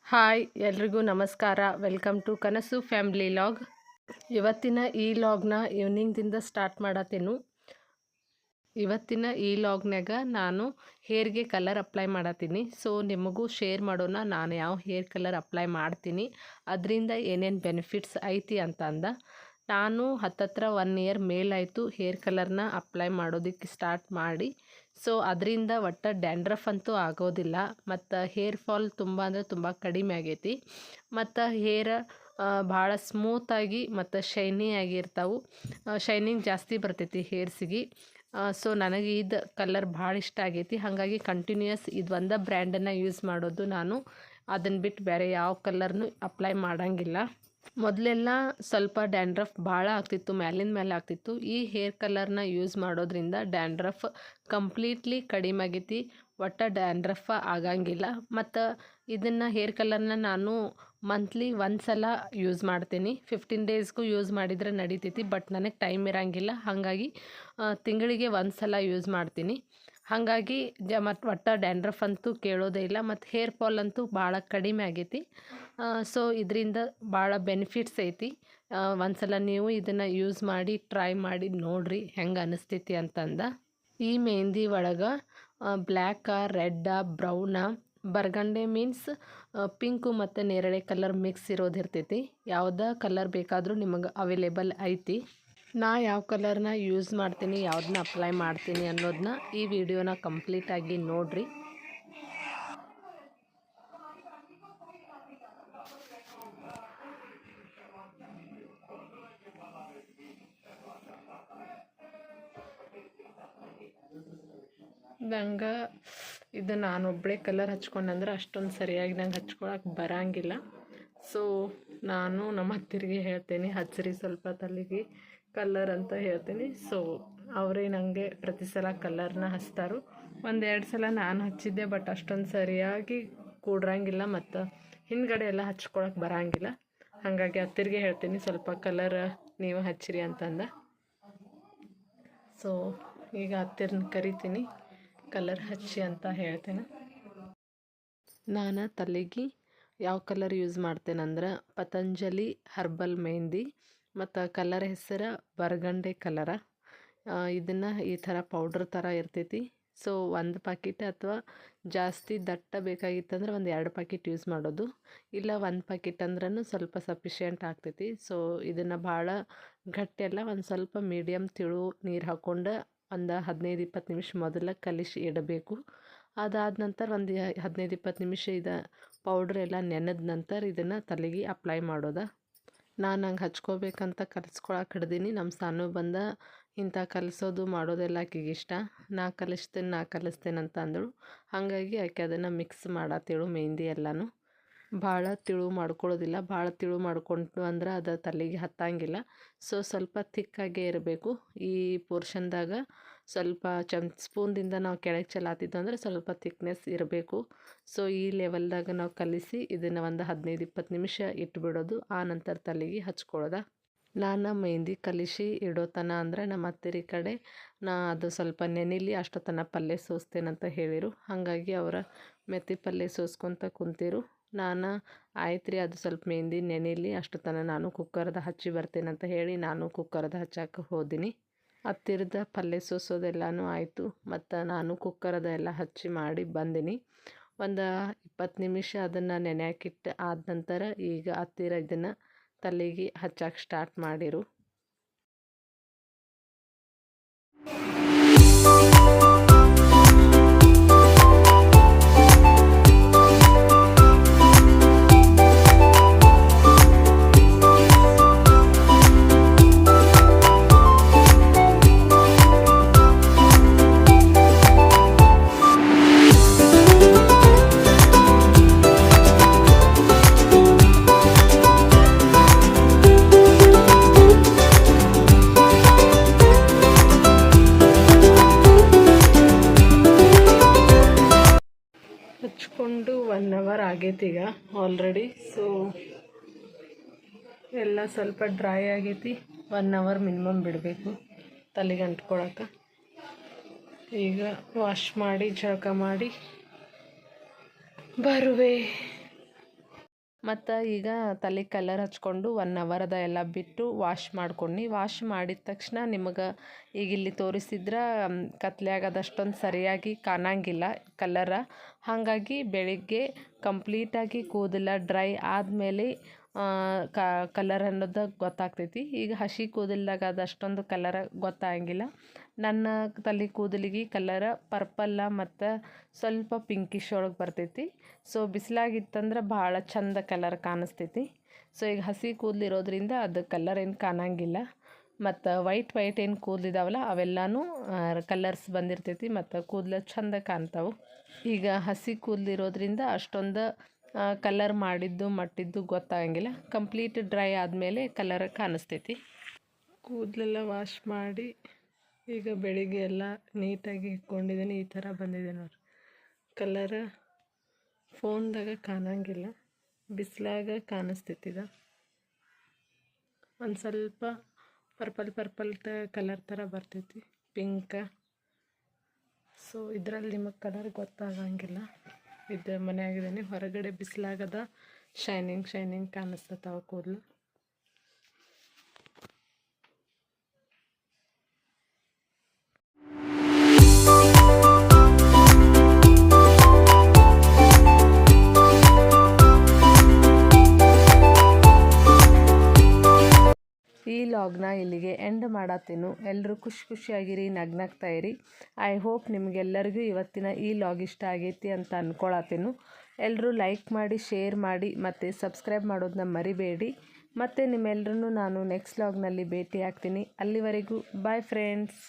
Hi ಎಲ್ರಿಗೂ ನಮಸ್ಕಾರ. Welcome to ಕನಸು ಫ್ಯಾಮಿಲಿ ಲಾಗ್. ಇವತ್ತಿನ ಈ ಲಾಗ್ನ ಈವ್ನಿಂಗ್ದಿಂದ ಸ್ಟಾರ್ಟ್ ಮಾಡತ್ತೇನು. ಇವತ್ತಿನ ಈ ಲಾಗ್ನಾಗ ನಾನು ಹೇರ್ಗೆ ಕಲರ್ ಅಪ್ಲೈ ಮಾಡತ್ತೀನಿ. ಸೊ ನಿಮಗೂ ಶೇರ್ ಮಾಡೋಣ ನಾನು ಯಾವ ಹೇರ್ ಕಲರ್ ಅಪ್ಲೈ ಮಾಡ್ತೀನಿ, ಅದರಿಂದ ಏನೇನು ಬೆನಿಫಿಟ್ಸ್ ಐತಿ ಅಂತ ನಾನು ಹತ್ತತ್ರ 1 ಇಯರ್ ಮೇಲಾಯಿತು ಹೇರ್ ಕಲರ್ನ ಅಪ್ಲೈ ಮಾಡೋದಕ್ಕೆ ಸ್ಟಾರ್ಟ್ ಮಾಡಿ. ಸೊ ಅದರಿಂದ ಒಟ್ಟು ಡ್ಯಾಂಡ್ರಫ್ ಅಂತೂ ಆಗೋದಿಲ್ಲ, ಮತ್ತು ಹೇರ್ ಫಾಲ್ ತುಂಬ ಅಂದರೆ ತುಂಬ ಕಡಿಮೆ ಆಗೈತಿ, ಮತ್ತು ಹೇರ್ ಭಾಳ ಸ್ಮೂತಾಗಿ ಮತ್ತು ಶೈನಿ ಆಗಿರ್ತಾವೆ. ಶೈನಿಂಗ್ ಜಾಸ್ತಿ ಬರ್ತೈತಿ ಹೇರ್ಸಿಗೆ. ಸೊ ನನಗೆ ಇದು ಕಲರ್ ಭಾಳ ಇಷ್ಟ ಆಗೈತಿ. ಹಾಗಾಗಿ ಕಂಟಿನ್ಯೂಯಸ್ ಇದು ಒಂದೇ ಬ್ರ್ಯಾಂಡನ್ನು ಯೂಸ್ ಮಾಡೋದು ನಾನು. ಅದನ್ನು ಬಿಟ್ಟು ಬೇರೆ ಯಾವ ಕಲರ್ನು ಅಪ್ಲೈ ಮಾಡೋಂಗಿಲ್ಲ. ಮೊದಲೆಲ್ಲ ಸ್ವಲ್ಪ ಡ್ಯಾಂಡ್ರಫ್ ಭಾಳ ಆಗ್ತಿತ್ತು, ಮ್ಯಾಲಿನ ಮೇಲೆ ಆಗ್ತಿತ್ತು. ಈ ಹೇರ್ ಕಲರ್ನ ಯೂಸ್ ಮಾಡೋದ್ರಿಂದ ಡ್ಯಾಂಡ್ರಫ್ ಕಂಪ್ಲೀಟ್ಲಿ ಕಡಿಮೆ ಆಗೈತಿ, ಒಟ್ಟು ಡ್ಯಾಂಡ್ರಫ್ ಆಗಂಗಿಲ್ಲ. ಮತ್ತು ಇದನ್ನು ಹೇರ್ ಕಲರ್ನ ನಾನು ಮಂತ್ಲಿ ಒಂದ್ಸಲ ಯೂಸ್ ಮಾಡ್ತೀನಿ. 15 ಡೇಸ್ಗೂ ಯೂಸ್ ಮಾಡಿದರೆ ನಡೀತೈತಿ, ಬಟ್ ನನಗೆ ಟೈಮ್ ಇರೋಂಗಿಲ್ಲ. ಹಾಗಾಗಿ ತಿಂಗಳಿಗೆ ಒಂದ್ಸಲ ಯೂಸ್ ಮಾಡ್ತೀನಿ. ಹಾಗಾಗಿ ಮತ್ತು ಒಟ್ಟು ಡ್ಯಾಂಡ್ರಫ್ ಅಂತೂ ಕೇಳೋದೇ ಇಲ್ಲ, ಮತ್ತು ಹೇರ್ ಫಾಲ್ ಅಂತೂ ಭಾಳ ಕಡಿಮೆ ಆಗೈತಿ. ಸೊ ಇದರಿಂದ ಭಾಳ ಬೆನಿಫಿಟ್ಸ್ ಐತಿ. ಒಂದ್ಸಲ ನೀವು ಇದನ್ನು ಯೂಸ್ ಮಾಡಿ ಟ್ರೈ ಮಾಡಿ ನೋಡಿರಿ ಹೆಂಗೆ ಅನಿಸ್ತೈತಿ ಈ ಮೆಹಂದಿ ಒಳಗೆ ಬ್ಲ್ಯಾಕ, ರೆಡ್ಡ, ಬ್ರೌನ, ಬರ್ಗಂಡೆ ಮೀನ್ಸ್ ಪಿಂಕು ಮತ್ತು ನೇರಳೆ ಕಲರ್ ಮಿಕ್ಸ್ ಇರೋದಿರ್ತೈತಿ. ಯಾವುದೇ ಕಲರ್ ಬೇಕಾದರೂ ನಿಮಗೆ ಅವೈಲೇಬಲ್ ಐತಿ. ನಾ ಯಾವ ಕಲರ್ನ ಯೂಸ್ ಮಾಡ್ತೀನಿ, ಯಾವುದನ್ನ ಅಪ್ಲೈ ಮಾಡ್ತೀನಿ ಅನ್ನೋದನ್ನ ಈ ವಿಡಿಯೋನ ಕಂಪ್ಲೀಟಾಗಿ ನೋಡಿರಿ. ನಂಗೆ ಇದು ನಾನೊಬ್ಬಳೇ ಕಲರ್ ಹಚ್ಕೊಂಡಂದ್ರೆ ಅಷ್ಟೊಂದು ಸರಿಯಾಗಿ ನಂಗೆ ಹಚ್ಕೊಳಕ್ಕೆ ಬರೋಂಗಿಲ್ಲ. ಸೊ ನಾನು ನಮ್ಮ ಅತ್ತಿರಿಗೆ ಹೇಳ್ತೇನೆ, ಹಚ್ಚಿರಿ ಸ್ವಲ್ಪ ತಲೆಗೆ ಕಲರ್ ಅಂತ ಹೇಳ್ತೀನಿ. ಸೊ ಅವರೇ ನನಗೆ ಪ್ರತಿ ಸಲ ಕಲರ್ನ ಹಚ್ತಾರೋ. 1-2 ಸಲ ನಾನು ಹಚ್ಚಿದ್ದೆ, ಬಟ್ ಅಷ್ಟೊಂದು ಸರಿಯಾಗಿ ಕೂಡ್ರಂಗಿಲ್ಲ ಮತ್ತು ಹಿಂದ್ಗಡೆ ಎಲ್ಲ ಹಚ್ಕೊಳಕ್ಕೆ ಬರೋಂಗಿಲ್ಲ. ಹಾಗಾಗಿ ಅತ್ತಿರಿಗೆ ಹೇಳ್ತೀನಿ ಸ್ವಲ್ಪ ಕಲರ್ ನೀವು ಹಚ್ಚಿರಿ ಸೊ ಈಗ ಅತ್ತಿರನ್ನ ಕರಿತೀನಿ, ಕಲರ್ ಹಚ್ಚಿ ಅಂತ ಹೇಳ್ತೇನೆ. ನಾನು ತಲೆಗೆ ಯಾವ ಕಲರ್ ಯೂಸ್ ಮಾಡ್ತೇನೆಂದ್ರೆ ಪತಂಜಲಿ ಹರ್ಬಲ್ ಮೆಹಂದಿ, ಮತ್ತು ಕಲರ್ ಹೆಸರು ಬರ್ಗಂಡೆ ಕಲರ. ಇದನ್ನು ಈ ಥರ ಪೌಡ್ರ್ ಥರ ಇರ್ತೈತಿ. ಸೊ 1 ಪ್ಯಾಕೆಟ್ ಅಥವಾ ಜಾಸ್ತಿ ದಟ್ಟ ಬೇಕಾಗಿತ್ತಂದ್ರೆ 1-2 ಪ್ಯಾಕೆಟ್ ಯೂಸ್ ಮಾಡೋದು, ಇಲ್ಲ 1 ಪ್ಯಾಕೆಟ್ ಅಂದ್ರೂ ಸ್ವಲ್ಪ ಸಫಿಷಿಯೆಂಟ್ ಆಗ್ತೈತಿ. ಸೊ ಇದನ್ನು ಭಾಳ ಗಟ್ಟಿಯೆಲ್ಲ ಒಂದು ಸ್ವಲ್ಪ ಮೀಡಿಯಮ್ ತಿಳು ನೀರು ಹಾಕ್ಕೊಂಡು ಒಂದು 15-20 ನಿಮಿಷ ಮೊದಲ ಕಲಿಸಿ ಇಡಬೇಕು. ಅದಾದ ನಂತರ ಒಂದು 15-20 ನಿಮಿಷ ಪೌಡ್ರ್ ಎಲ್ಲ ನೆನೆದ ನಂತರ ಇದನ್ನು ತಲೆಗೆ ಅಪ್ಲೈ ಮಾಡೋದ. ನಾನು ಹಂಗೆ ಹಚ್ಕೋಬೇಕಂತ ಕಲಿಸ್ಕೊಳಕ್ಕೆ ಹಿಡ್ದೀನಿ. ನಮ್ಮ ಸಾನು ಬಂದ ಇಂಥ ಕಲಿಸೋದು ಮಾಡೋದೆಲ್ಲ ಆಕೆಗೆ ಇಷ್ಟ. ನಾ ಕಲಿಸ್ತೇನೆ ಅಂತ ಅಂದಳು. ಹಾಗಾಗಿ ಆಕೆ ಅದನ್ನು ಮಿಕ್ಸ್ ಮಾಡತ್ತೇಳು ಮೆಹಂದಿ ಎಲ್ಲನೂ. ಭಾಳ ತಿಳು ಮಾಡ್ಕೊಳ್ಳೋದಿಲ್ಲ, ಭಾಳ ತಿಳು ಮಾಡ್ಕೊಂಡು ಅಂದ್ರೆ ಅದು ತಲೆಗೆ ಹತ್ತಂಗಿಲ್ಲ. ಸೊ ಸ್ವಲ್ಪ ಥಿಕ್ಕಾಗೇ ಇರಬೇಕು. ಈ ಪೋರ್ಷನ್ದಾಗ ಸ್ವಲ್ಪ ಸ್ಪೂನ್ದಿಂದ ನಾವು ಕೆಳಗೆ ಚೆಲ್ಲಾತಿದ್ದು ಅಂದರೆ ಸ್ವಲ್ಪ ಥಿಕ್ನೆಸ್ ಇರಬೇಕು. ಸೊ ಈ ಲೆವೆಲ್ದಾಗ ನಾವು ಕಲಿಸಿ ಇದನ್ನು ಒಂದು 15-20 ನಿಮಿಷ ಇಟ್ಬಿಡೋದು. ಆ ನಂತರ ತಲೆಗೆ ಹಚ್ಕೊಳ್ಳೋದ. ನಾನು ಮೆಹಂದಿ ಕಲಿಸಿ ಇಡೋತನ ಅಂದರೆ ನಮ್ಮ ಅತ್ತಿರ ಕಡೆ ಅದು ಸ್ವಲ್ಪ ನೆನಿಲಿ ಅಷ್ಟೊತ್ತನ ಪಲ್ಯ ಸೋಸ್ತೇನಂತ ಹೇಳಿರು. ಹಾಗಾಗಿ ಅವರ ಮೆತ್ತಿ ಪಲ್ಯ ಸೋಸ್ಕೊತ ಕುಂತಿರು. ನಾನು ಆಯ್ತು ರೀ, ಅದು ಸ್ವಲ್ಪ ಮೆಹಂದಿ ನೆನಿಲಿ ಅಷ್ಟೊತ್ತನ ನಾನು ಕುಕ್ಕರ್ದ ಹಚ್ಚಿ ಬರ್ತೇನಂತ ಹೇಳಿ ನಾನು ಕುಕ್ಕರ್ದ ಹಚ್ಚಕ್ಕೆ ಹೋದಿನಿ. ಹತ್ತಿರದ ಪಲ್ಯ ಸೋಸೋದೆಲ್ಲನೂ ಆಯಿತು, ಮತ್ತು ನಾನು ಕುಕ್ಕರದ ಎಲ್ಲ ಹಚ್ಚಿ ಮಾಡಿ ಬಂದಿನಿ. ಒಂದು 20 ನಿಮಿಷ ಅದನ್ನು ನೆನೆಯಾಕಿಟ್ಟು ಆದ ನಂತರ ಈಗ ಹತ್ತಿರ ಇದನ್ನು ತಲೆಗೆ ಹಚ್ಚಕ್ಕೆ ಸ್ಟಾರ್ಟ್ ಮಾಡಿರು. ಹಚ್ಕೊಂಡು 1 ಅವರ್ ಆಗೈತಿ ಈಗ ಆಲ್ರೆಡಿ. ಸೊ ಎಲ್ಲ ಸ್ವಲ್ಪ ಡ್ರೈ ಆಗೈತಿ. 1 ಅವರ್ ಮಿನಿಮಮ್ ಬಿಡಬೇಕು ತಲೆಗೆ ಅಂಟ್ಕೊಳಕ್ಕೆ. ಈಗ ವಾಶ್ ಮಾಡಿ ಜಳಕ ಮಾಡಿ ಬರುವೆ. ಮತ್ತು ಈಗ ತಲೆ ಕಲರ್ ಹಚ್ಕೊಂಡು 1 ಅವರ್ ಎಲ್ಲ ಬಿಟ್ಟು ವಾಶ್ ಮಾಡ್ಕೊಂಡು ವಾಶ್ ಮಾಡಿದ ತಕ್ಷಣ ನಿಮಗೆ ಈಗ ಇಲ್ಲಿ ತೋರಿಸಿದ್ರೆ ಕತ್ಲೆಯಾಗ ಅದಷ್ಟೊಂದು ಸರಿಯಾಗಿ ಕಾಣಂಗಿಲ್ಲ ಕಲರ. ಹಾಗಾಗಿ ಬೆಳಿಗ್ಗೆ ಕಂಪ್ಲೀಟಾಗಿ ಕೂದಲ ಡ್ರೈ ಆದಮೇಲೆ ಕಲರ್ ಅನ್ನೋದು ಗೊತ್ತಾಗ್ತೈತಿ. ಈಗ ಹಸಿ ಕೂದಲ್ದಾಗ ಅದು ಅಷ್ಟೊಂದು ಕಲರ್ ಗೊತ್ತಾಗಂಗಿಲ್ಲ. ನನ್ನ ತಲೆ ಕೂದಲಿಗೆ ಕಲರ ಪರ್ಪಲ್ಲ ಮತ್ತು ಸ್ವಲ್ಪ ಪಿಂಕಿಶ್ ಒಳಗೆ ಬರ್ತೈತಿ. ಸೊ ಬಿಸಿಲಾಗಿತ್ತಂದ್ರೆ ಭಾಳ ಚಂದ ಕಲರ್ ಕಾಣಿಸ್ತೈತಿ. ಸೊ ಈಗ ಹಸಿ ಕೂದಲಿರೋದ್ರಿಂದ ಅದು ಕಲರ್ ಏನು ಕಾಣಂಗಿಲ್ಲ. ಮತ್ತು ವೈಟ್ ಏನು ಕೂದಲಿದಾವಲ್ಲ ಅವೆಲ್ಲನೂ ಕಲರ್ಸ್ ಬಂದಿರ್ತೈತಿ ಮತ್ತು ಕೂದಲು ಚಂದ ಕಾಣ್ತಾವೆ. ಈಗ ಹಸಿ ಕೂದಲಿರೋದ್ರಿಂದ ಅಷ್ಟೊಂದು ಕಲರ್ ಮಾಡಿದ್ದು ಮಟ್ಟಿದ್ದು ಗೊತ್ತಾಗಂಗಿಲ್ಲ. ಕಂಪ್ಲೀಟ್ ಡ್ರೈ ಆದಮೇಲೆ ಕಲರ್ ಕಾಣಿಸ್ತೈತಿ. ಕೂದಲೆಲ್ಲ ವಾಶ್ ಮಾಡಿ ಈಗ ಬೆಳಿಗ್ಗೆ ಎಲ್ಲ ನೀಟಾಗಿ ಇಟ್ಕೊಂಡಿದ್ದೀನಿ. ಈ ಥರ ಬಂದಿದೆ ನೋಡಿರಿ. ಕಲರ ಫೋನ್ದಾಗ ಕಾಣಂಗಿಲ್ಲ, ಬಿಸಿಲಾಗ ಕಾಣಿಸ್ತೈತಿ. ಇದು ಒಂದು ಸ್ವಲ್ಪ ಪರ್ಪಲ್ ಕಲರ್ ಥರ ಬರ್ತೈತಿ, ಪಿಂಕ. ಸೊ ಇದರಲ್ಲಿ ನಿಮಗೆ ಕಲರ್ ಗೊತ್ತಾಗಂಗಿಲ್ಲ. ಇದು ಮನೆಯಾಗಿದ್ದೀನಿ, ಹೊರಗಡೆ ಬಿಸಿಲಾಗದ ಶೈನಿಂಗ್ ಕಾಣಿಸ್ತತಾವ ಕೂದಲು. ಈ ಲಾಗ್ನ ಇಲ್ಲಿಗೆ ಎಂಡ್ ಮಾಡತ್ತೇನು. ಎಲ್ಲರೂ ಖುಷಿಯಾಗಿರಿ, ನಗ್ನಗ್ತಾ ಇರಿ. ಐ ಹೋಪ್ ನಿಮಗೆಲ್ಲರಿಗೂ ಇವತ್ತಿನ ಈ ಲಾಗ್ ಇಷ್ಟ ಆಗೈತಿ ಅಂತ ಅಂದ್ಕೊಳತ್ತೇನು. ಎಲ್ಲರೂ ಲೈಕ್ ಮಾಡಿ, ಶೇರ್ ಮಾಡಿ ಮತ್ತು ಸಬ್ಸ್ಕ್ರೈಬ್ ಮಾಡೋದನ್ನ ಮರಿಬೇಡಿ. ಮತ್ತು ನಿಮ್ಮೆಲ್ಲರೂ ನಾನು ನೆಕ್ಸ್ಟ್ ಲಾಗ್ನಲ್ಲಿ ಭೇಟಿ ಆಗ್ತೀನಿ. ಅಲ್ಲಿವರೆಗೂ ಬಾಯ್ ಫ್ರೆಂಡ್ಸ್.